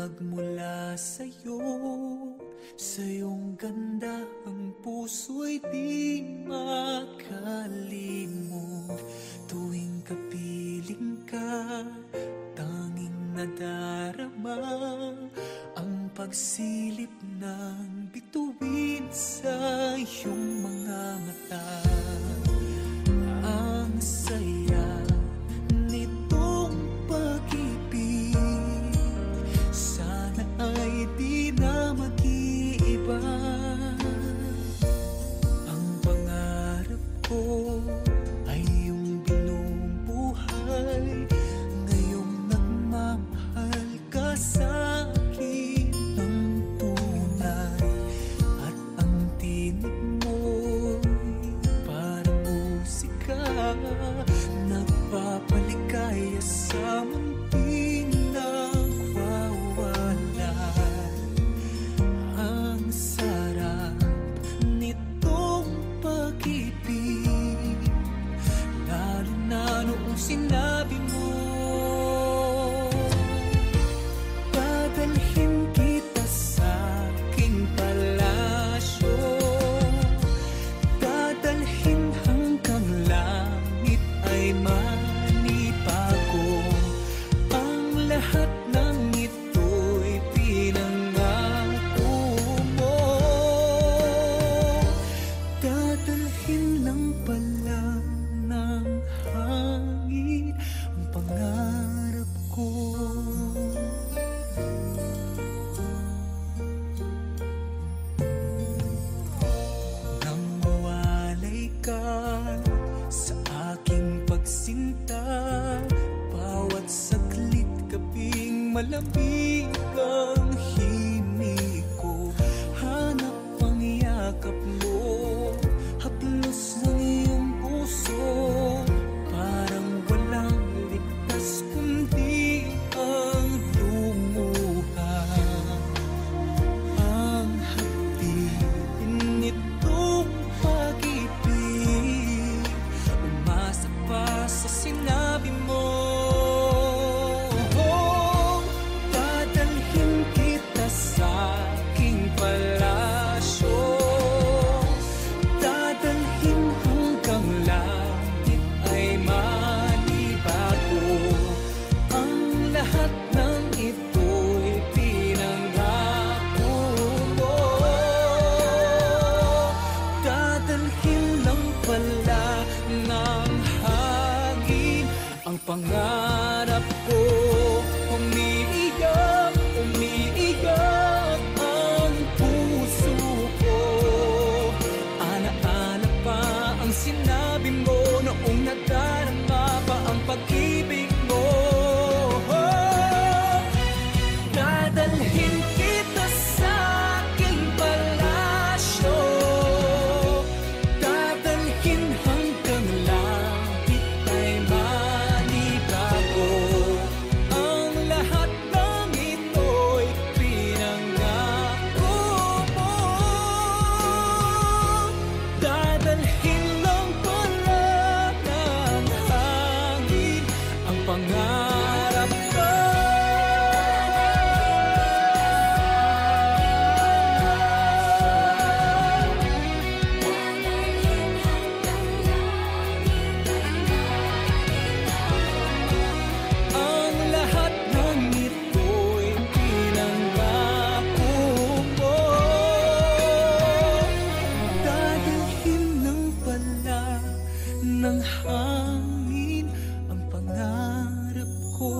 nagmula sa'yo. Sa iyong ganda ang puso'y di makalimot. Tuwing kapiling ka, tanging nadarama ang pagsilip ng bituin sa iyong mga mata. Ang saya nitong pag-ibig, sana ay di na mag-iiba. Ang pangarap ko ay yung binubuhay, ngayong nagmamahal ka sa akin ng tunay. At ang tinig mo'y parang musika, nagpapaligaya sa munting nagwawala. Ang sarap nitong pag-ibig, lalo na noong sinabi mo, dadalhin kita sa aking palasyo, dadalhin hanggang langit ay manibago. Ang lahat ng ito'y pinangako mo, dadalhin lang pala ng hangin ang pangarap ko. Nang mawalay ka sa aking pagsinta, bawat saglit kaping malamig ang himig ko. Hanap ang yakap mo, haplos ng iyong puso, parang walang ligtas kundi ang lumuha. Ang hapdin nitong pag-ibig, umasa pa sa sinabi mo. Dadalhin kita sa aking palasyo, dadalhin hanggang langit ay manibago. Ang lahat ng ito'y pinangako mo, dadalhin lang pala ng hangin ang pangarap ko. Umiiyak, umiiyak ang puso ko, ana-ana pa ang sinabi mo noong nadarama pa ang pag-ibig mo. Dadalhin kita sa aking palasyo, dadalhin hanggang langit ay manibago. Ang lahat ng ito'y pinangako mo, dadalhin lang pala ng hangin ang pangarap ko. Ang lahat ng ito'y pinangako mo, dadalhin lang pala ng hangin ang pangarap ko.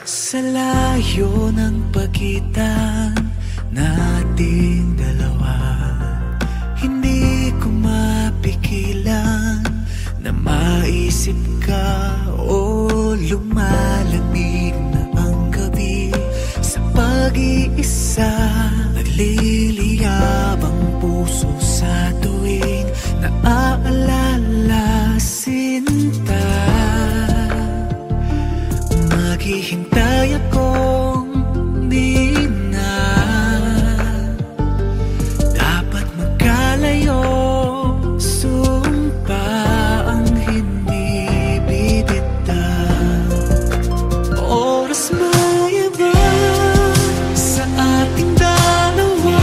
Sa layo ng pagitan nating dalawa, hindi ko mapigilan na iniisip ka o lumalamig na ang gabi sa pag-iisa, nagliliyab ang puso sa tuwing naaalala sinta. Maghihintay akong di na dapat magkalayo. Sumpa ang hindi bibitaw. Oras mayaba sa ating dalawa,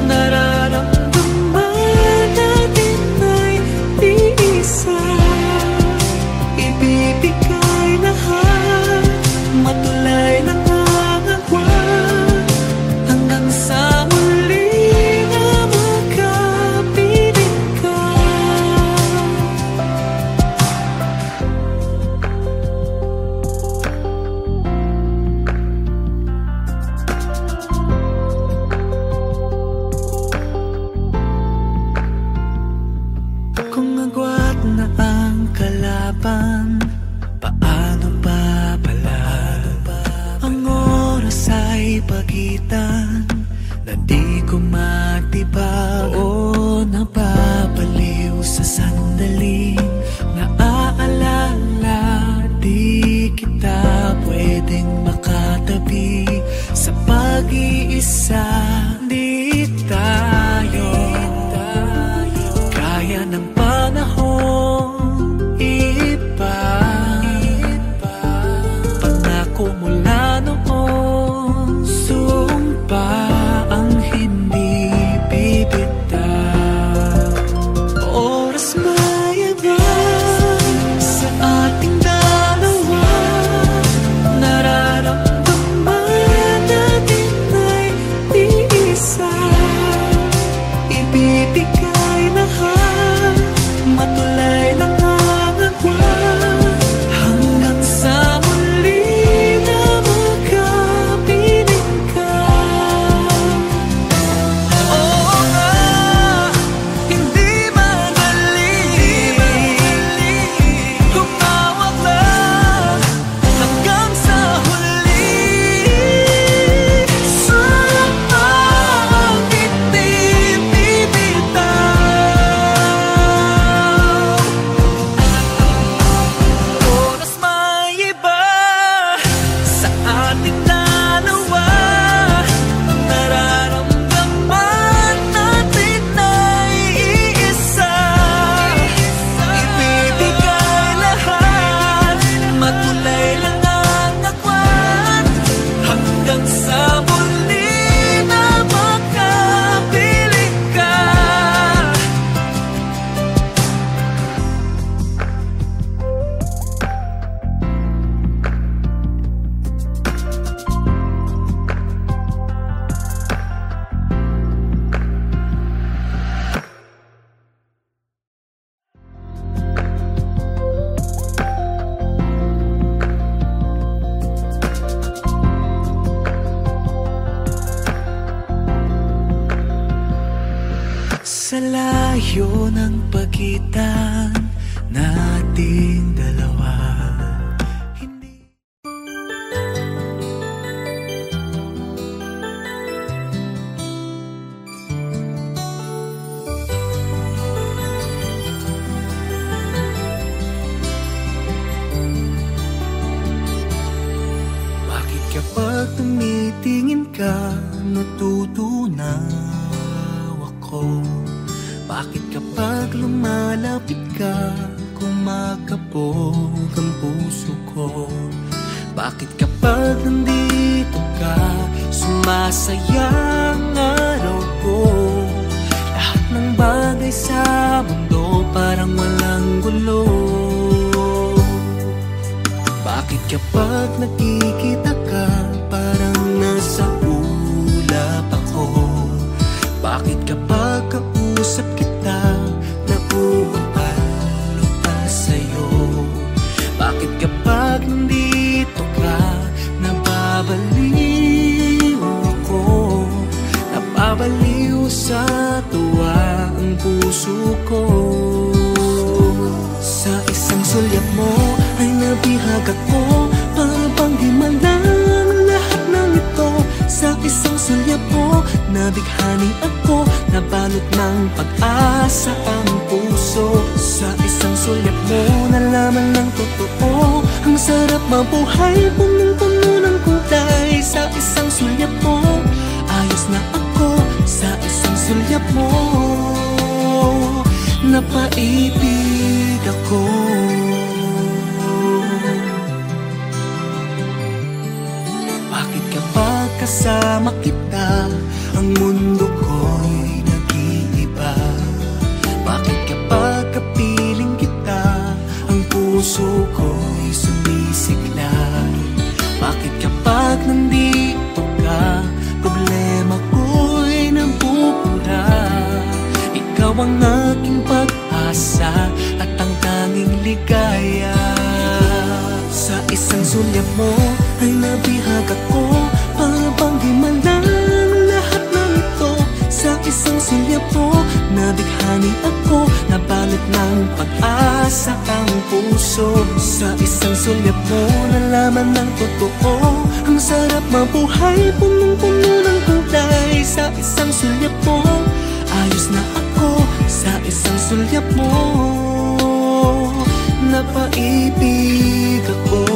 nararamdaman natin ay di isa. Ibibigay lahat, matulay ng angakwa, hanggang sa muli na magkapiling ka. Kung agwat na ang kalaban, paano pa pala? Ang oras ay pagitan na di ko matibag o napapaliw sa sandaling naaalala. Di kita pwedeng makatabi sa pag-iisa. Di tayo kaya ng panahon iba. Pangako mula noon, sumpa ang hindi bibitaw. Oras mayaba sa ating dalawa, nararamdaman natin ay di isa. Ibibigay lahat, matulay lang ang agwa, hanggang sa muli na magkapiling ka. Oo nga, hindi madali humawak lang hanggang sa huli. Sumpa ang hindi bibitaw. Oras maiba sa ating dalawa, nararamdaman natin ay iisa. Ibibigay lahat, matulay lang ang agwan, hanggang sa muli na magkapiling ka. Sa layo ng pagitan nating dalawa, hindi bakit kapag tumitingin ka, natutunaw ako? Bakit kapag lumalapit ka, kumakabog ang puso ko? Bakit kapag nandito ka, sumasaya ang araw ko? Lahat ng bagay sa mundo parang walang gulo. Bakit kapag nakikita ka, parang nasa ulap ako? Bakit kapag kausap kita, nauualo pa sa'yo? Bakit kapag nandito ka, nababaliw ako? Napabaliw sa tuwa ang puso ko. Sa isang sulyap mo ay nabihag ako. Para bang di malang lahat ng ito. Sa isang sulyap mo, nabighani ako. Nabalot ng pag-asa ang puso. Sa isang sulyap mo, nalaman ng totoo. Ang sarap mabuhay, punong-puno ng kulay. Sa isang sulyap mo, ayos na ako. Sa isang sulyap mo, napaibig ako. Bakit kapag kasama kita, ang mundo ko'y nag-iiba? Bakit kapag kapiling kita, ang puso ko'y sumisigla? Bakit kapag nandito ka, problema ko'y nabubura? Ikaw ang aking pag-asa at ang tanging ligaya. Sa isang sulyap mo ay nabihag ako. Para bang di malang lahat ng ito. Sa isang sulyap mo, nabighani ako. Nabalot ng pag-asa ang puso. Sa isang sulyap mo, nalaman ng totoo. Ang sarap mabuhay, punong-puno ng kulay. Sa isang sulyap mo, ayos na ako. Sa isang sulyap mo, napaibig ako.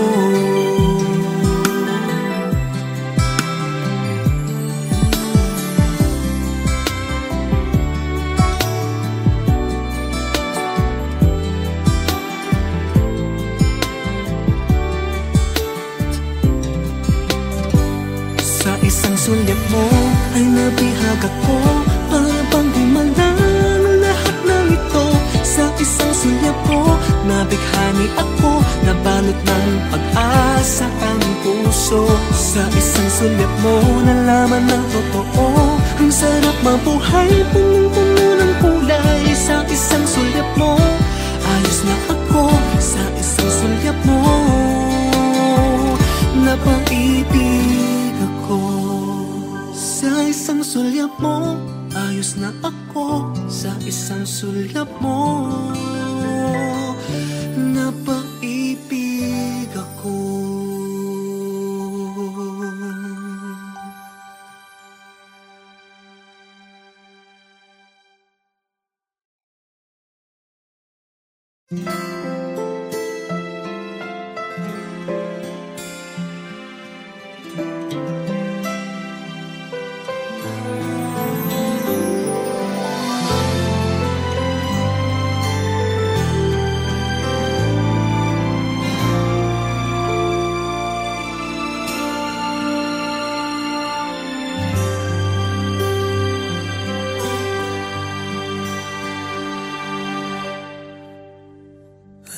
Sa isang sulyap mo ay nabihag ako. Para bang di malang lahat ng ito. Sa isang sulyap mo, nabighani ako. Nabalot ng pag-asa ang puso. Sa isang sulyap mo, nalaman ng totoo. Ang sarap mabuhay, punong-puno ng kulay. Sa isang sulyap mo, ayos na ako. Sa isang sulyap mo, napaibig ako. Sa isang sulyap mo, ayos na ako. Sa isang sulyap mo, napaibig ako.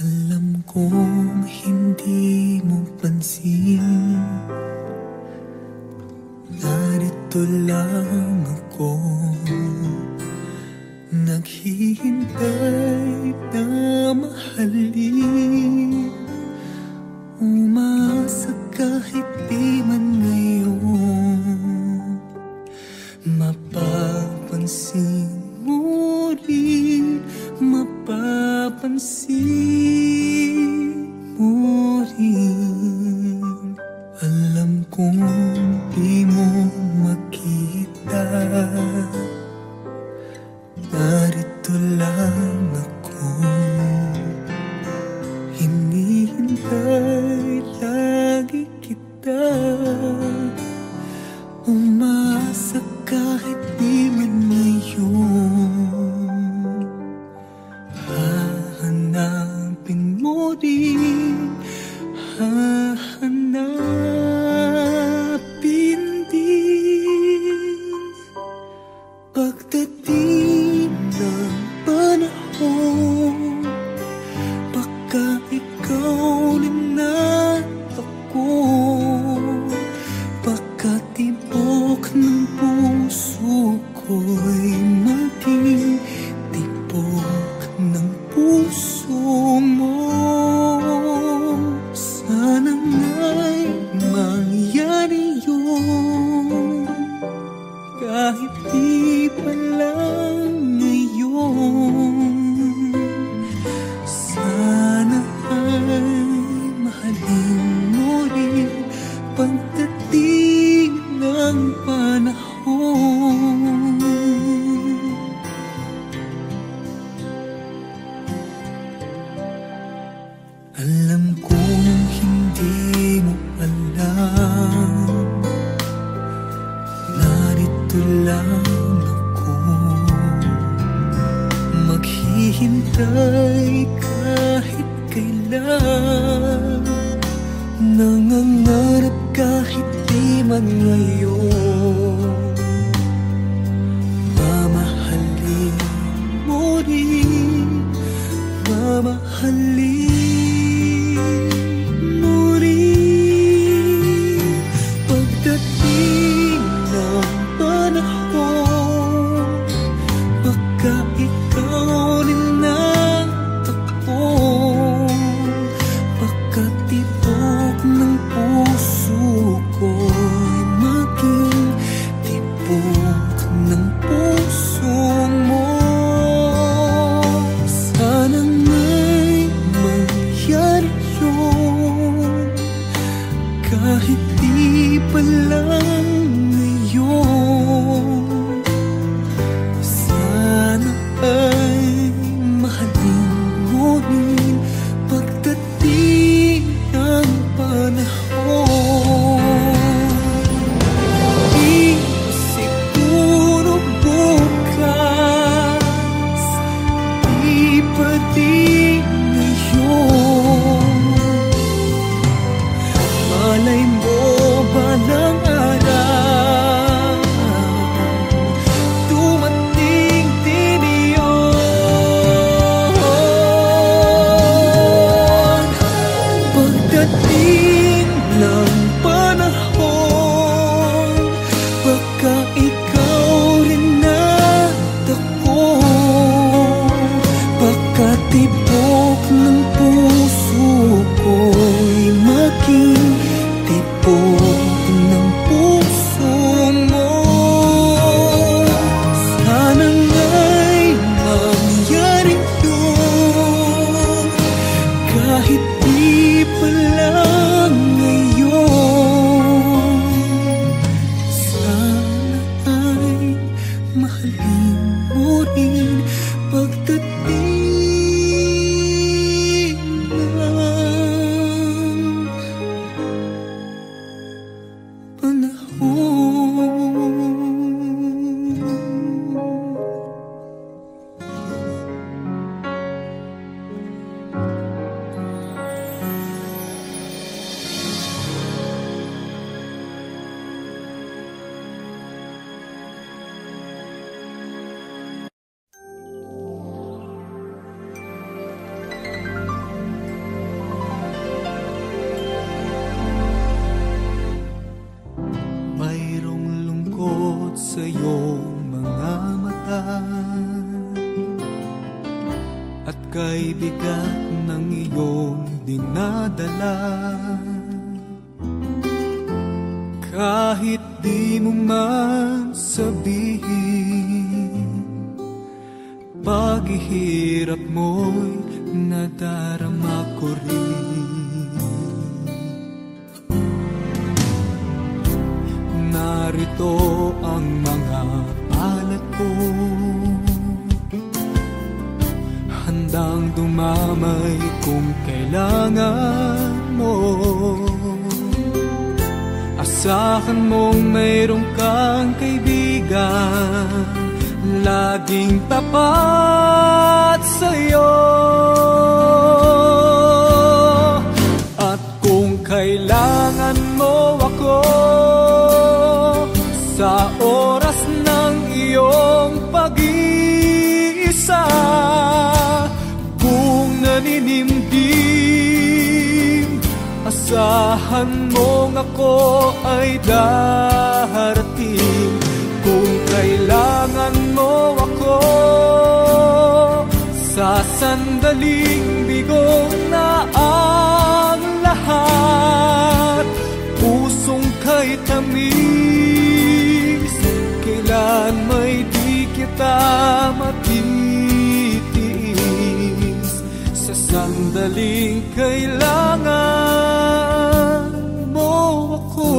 Alam kong hindi mo pansin, narito lang ako, naghihintay na mahalin. Umasa kahit di man ngayon, mapapansin mo rin, mapapansin mo rin. Alam kong di mo makita, narito lang ako, hinihintay lagi kita. Umasa kahit di man ngayon, hahanapin mo rin, hahanapin din. Pagdating ng panahon, baka ikaw rin at ako, baka tibok ng puso ko'y maging tibok ng puso mo. Sana nga'y mangyari yun, kahit di pa lang ngayon. Sana naghihintay kahit kailan, nangangarap kahit di man ngayon. Mamahalin mo rin, mamahalin mo rin. Pagdating ng panahon, baka ikaw rin ang takbo, baka tibok ng puso ko'y maging tibok ng puso mo. Sana nga'y mangyari yun, kahit di pa lang ngayon. Sana ay mahalin mo rin pagdating ng panahon. Di siguro bukas, di pa di ngayon. Malay mo balang araw, dumating din iyon. Pagdating ng panahon, baka ikaw rin natakbo, baka tibok ng puso ko'y maging tibok ng puso mo. Sana nga'y mangyari yun, kahit di pa lang ngayon. Sana ay mahalin mo rin pagdating ng panahon. Mayroong lungkot sa iyong mga mata, at kay bigat ng iyong dinadala. Kahit di mo man sabihin, paghihirap mo'y nadarama ko rin. Narito ang mga palad ko, handang dumamay kung kailangan mo. Asahan mong mayroong kang kaibigan, laging tapat sa'yo. At kung kailangan mo ako sa oras ng iyong pag-iisa, kung naninimdim, asahan mong ako ay darating. Kung kailangan mo ako sa sandaling bigo na ang lahat, pusong kay tamis, kailan may di kita matitiis. Sa sandaling kailangan mo ako,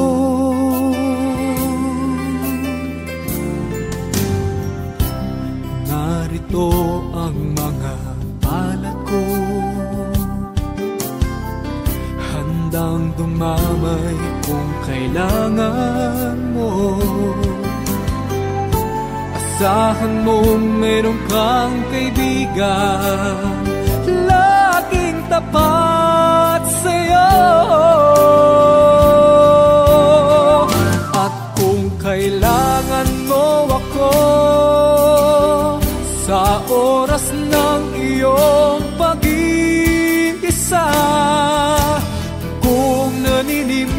narito ang mga palad ko, handang dumamay kung kailangan mo. Asahan mong meron kang kaibigan laging tapat sa'yo. At kung kailangan mo ako sa oras ng iyong pag-iisa, kung naninimdim,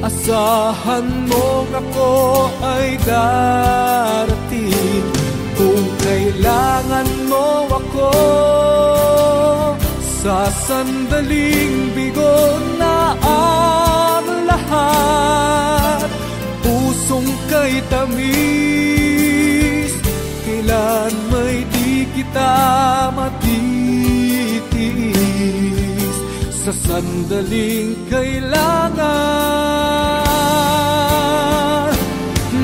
asahan mo ako ay darating. Kung kailangan mo ako sa sandaling bigo na ang lahat, pusong kay tamis, kailan may di kita matitiis. Sa sandaling kailangan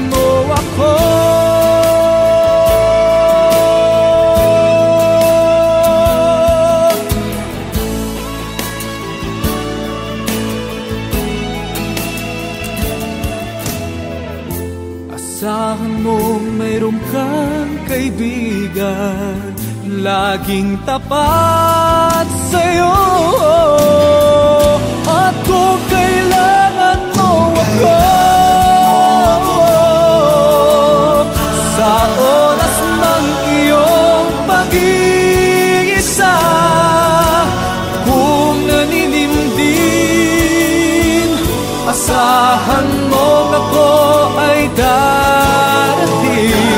mo ako. Asahan mong mayroon kang kaibigan laging tapat sa'yo. At kung kailangan mo ako sa oras ng iyong pag-iisa, kung naninimdim, asahan mo ako ay darating.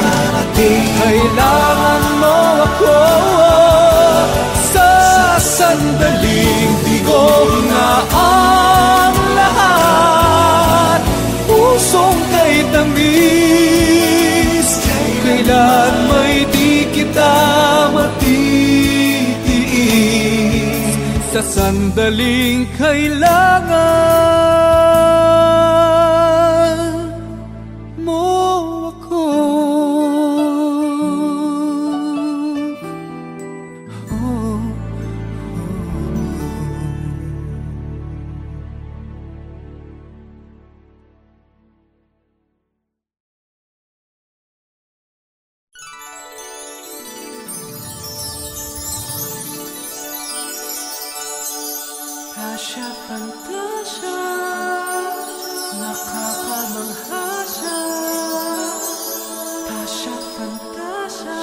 Kung kailangan mo ako sa sandaling bigo na ang lahat, pusong kay tamis, kailan may di kita matitiis. Sa sandaling kailangan mo ako. Tasha, fantasya, nakakamangha siya. Tasha, fantasya,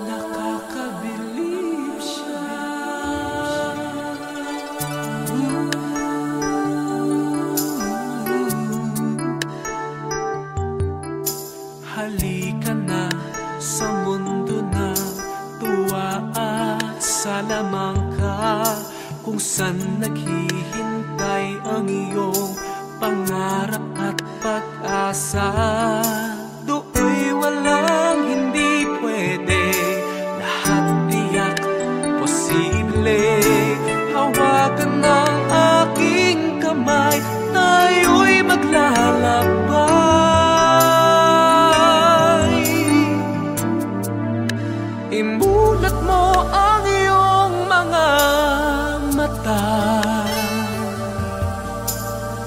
nakakabilib siya. Halika na sa mundo na tuwa at salamangka, kung saan naghihintay ang iyong pangarap at pag-asa. Do'y walang hindi pwede, lahat tiyak posible. Hawakan ng aking kamay, tayo'y maglalakbay. Imulat mo ang iyong mga mata,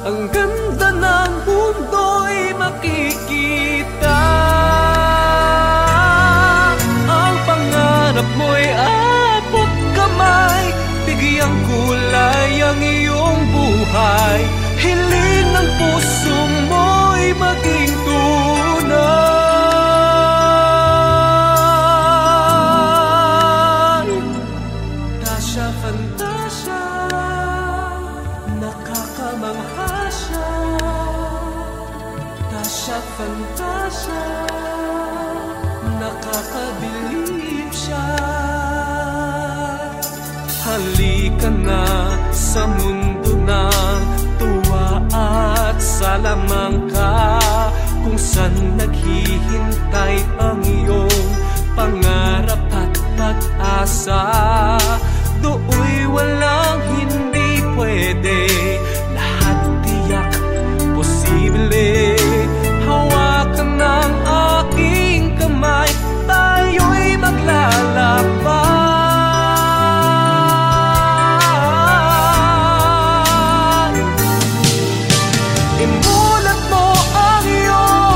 ang ganda ng mundo'y makikita. Ang pangarap mo'y abot kamay, bigyang kulay ang iyong buhay. Hiling ng puso mo'y maging tunay. Tasha, fantasya, nakakamangha siya. Tasha, fantasya, nakakabilib siya. Halika na sa mundo ng tuwa at salamangka, kung saan naghihintay ang iyong pangarap at pag-asa. Do'y walang hindi pwede, lahat tiyak posible. Hawakan ng aking kamay, tayo'y maglalakbay. Imulat mo ang iyong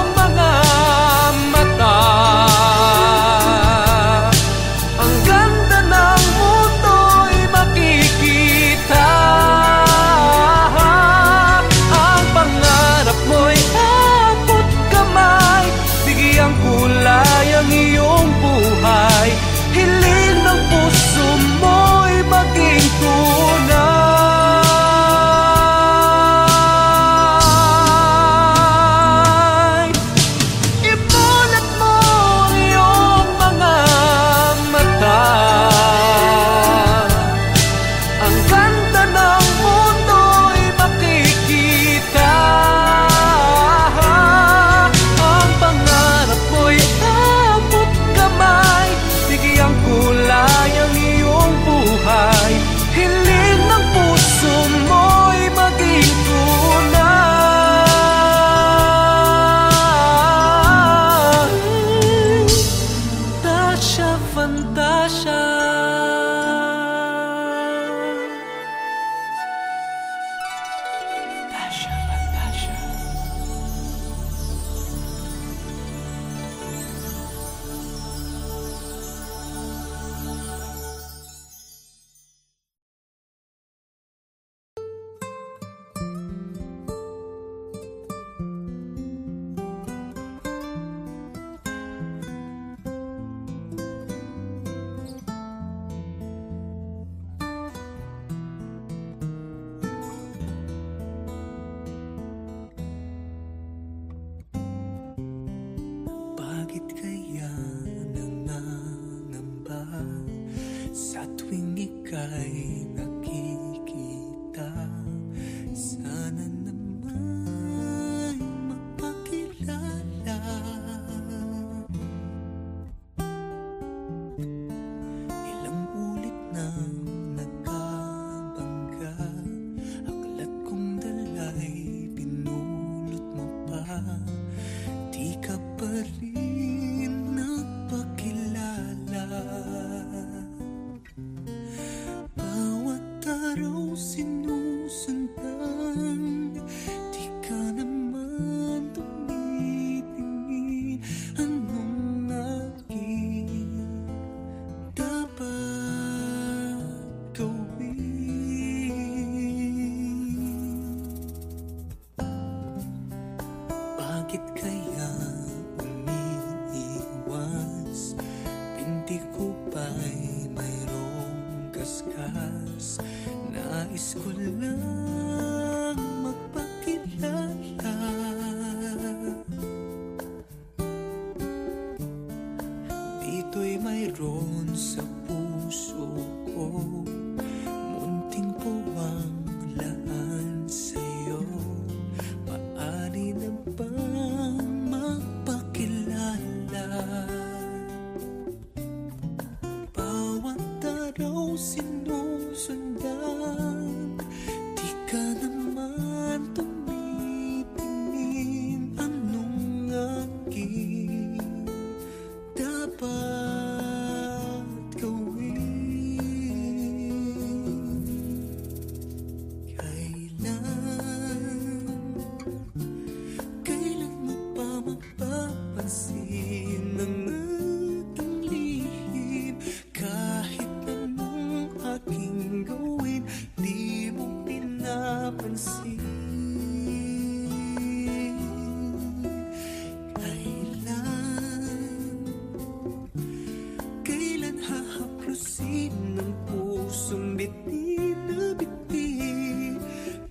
Bakit kaya nangangamba sa tuwing ika'y nakikita? Sana naman magpakilala. Ilang ulit nang nagkabangga, aklat kong dala'y pinulot mo pa. Di ka pa rin nagpakilala. Bawat araw sinusundan, di ka naman tumitingin. Anong aking dapat gawin? Bakit kaya umiiwas? Pinti ko ba'y mayroong kaskas? Nais ko lang magpakilala. Dito'y mayroon sa puso ko, munting puwang laan sa'yo. Maaari na bang magpakilala? Bawat araw sinusundan, di ka naman tumitingin. Anong aking dapat gawin? Kailan mo pa mapapansin ang aking lihim? Kahit anong aking gawin, di mo pinapansin. Kailan hahaplusin ng pusong biti na biti?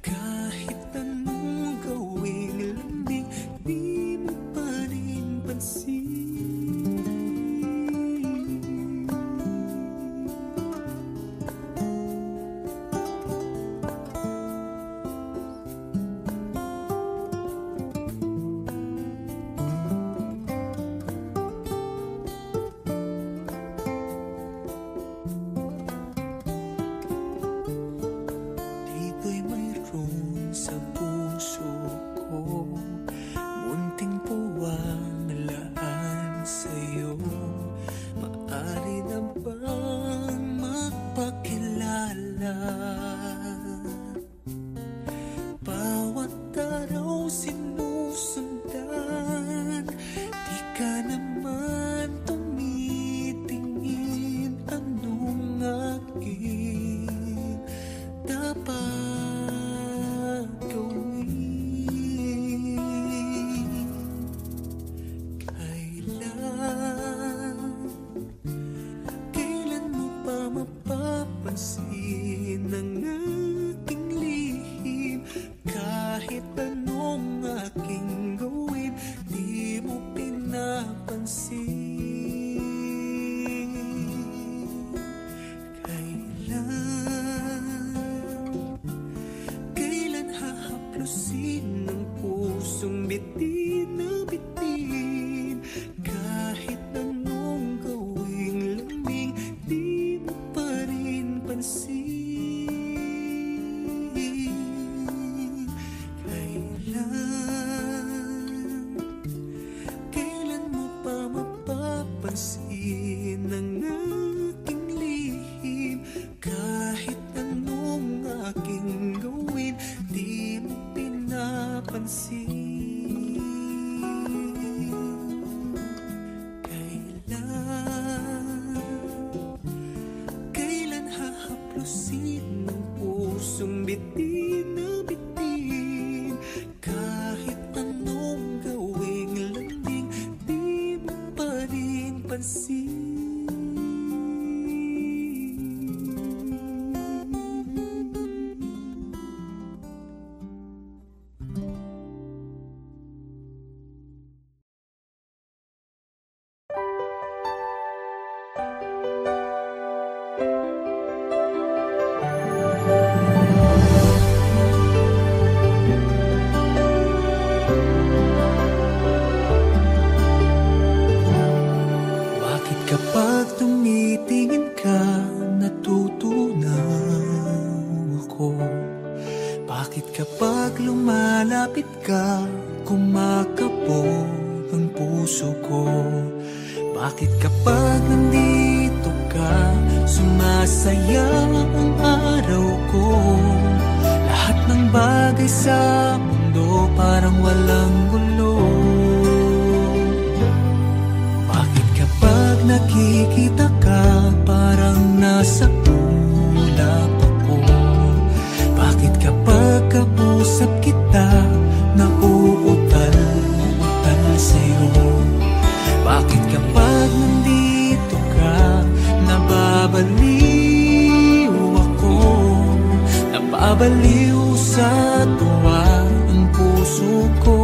Kahit anong gawing lambing, di mo pa rin pansin. Dito'y mayroon sa puso ko, munting puwang laan Bakit kapag nandito ka, sumasaya ang araw ko? Lahat ng bagay sa mundo parang walang gulo. Bakit kapag nakikita ka, parang nasa ulap ako? Bakit kapag kausap kita, nauutal-utal sa'yo? Bakit kapag nandito ka, nababaliw ako? Nababaliw sa tuwa ang puso ko.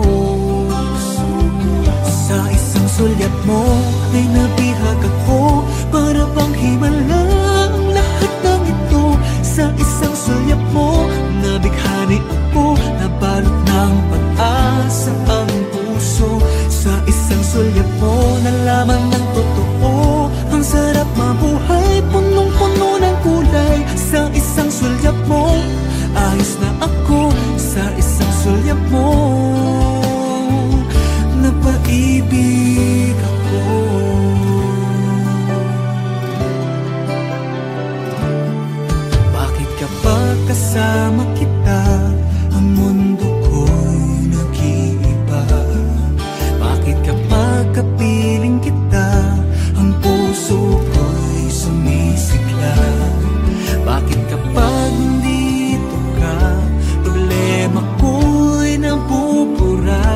Sa isang sulyap mo ay nabihag ako, para bang himala ang lahat ng ito. Sa isang sulyap mo, nabighani ako, nabalot ng pag-asa ang puso. Sa isang sulyap mo, nalaman ng totoo, ang sarap mabuhay, punong-puno ng kulay. Sa isang sulyap mo, ayos na ako. Sa isang sulyap mo, napaibig ako. Bakit kapag kasama kita, ang mundo ko'y nag-iiba? Bakit kapag kapiling kita, ang puso ko'y sumisigla? Bakit kapag nandito ka, problema ko'y nabubura?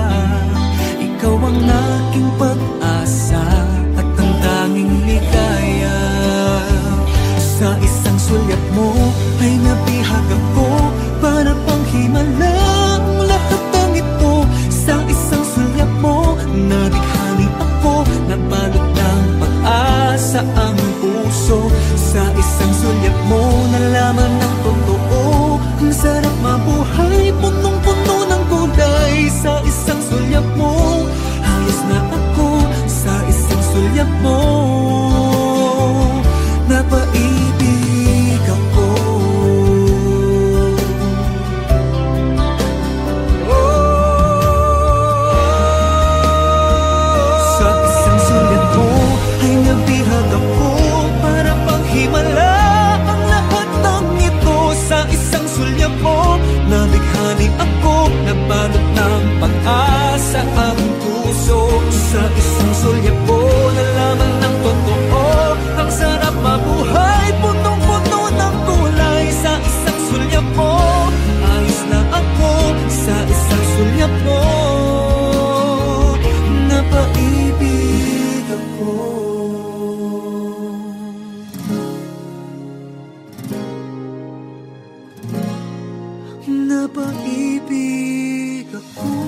Ikaw ang aking pag-asa at ang tanging ligaya. Sa isang sulyap mo ay nabihag ako, para pang himala ang lahat ng ito. Sa isang sulyap mo, nabighani ako, nabalot ng pag-asa ang puso. Sa isang sulyap mo, nalaman ng totoo, ang sarap mabuhay, punong-puno ng kulay. Sa isang sulyap mo, ayos na ako. Sa isang sulyap mo, napaibig ako. Sa isang sulyap mo ay nabihag ako, para pang himala ang lahat ng ito. Sa isang sulyap mo, nabighani ako, nabalot ng pag-asa ang puso. Sa isang sulyap mo, nalaman ng totoo, ang sarap mabuhay, punong-puno ng kulay. Sa isang sulyap mo, ayos na ako. Sa isang sulyap mo, napaibig ako. Napaibig ako.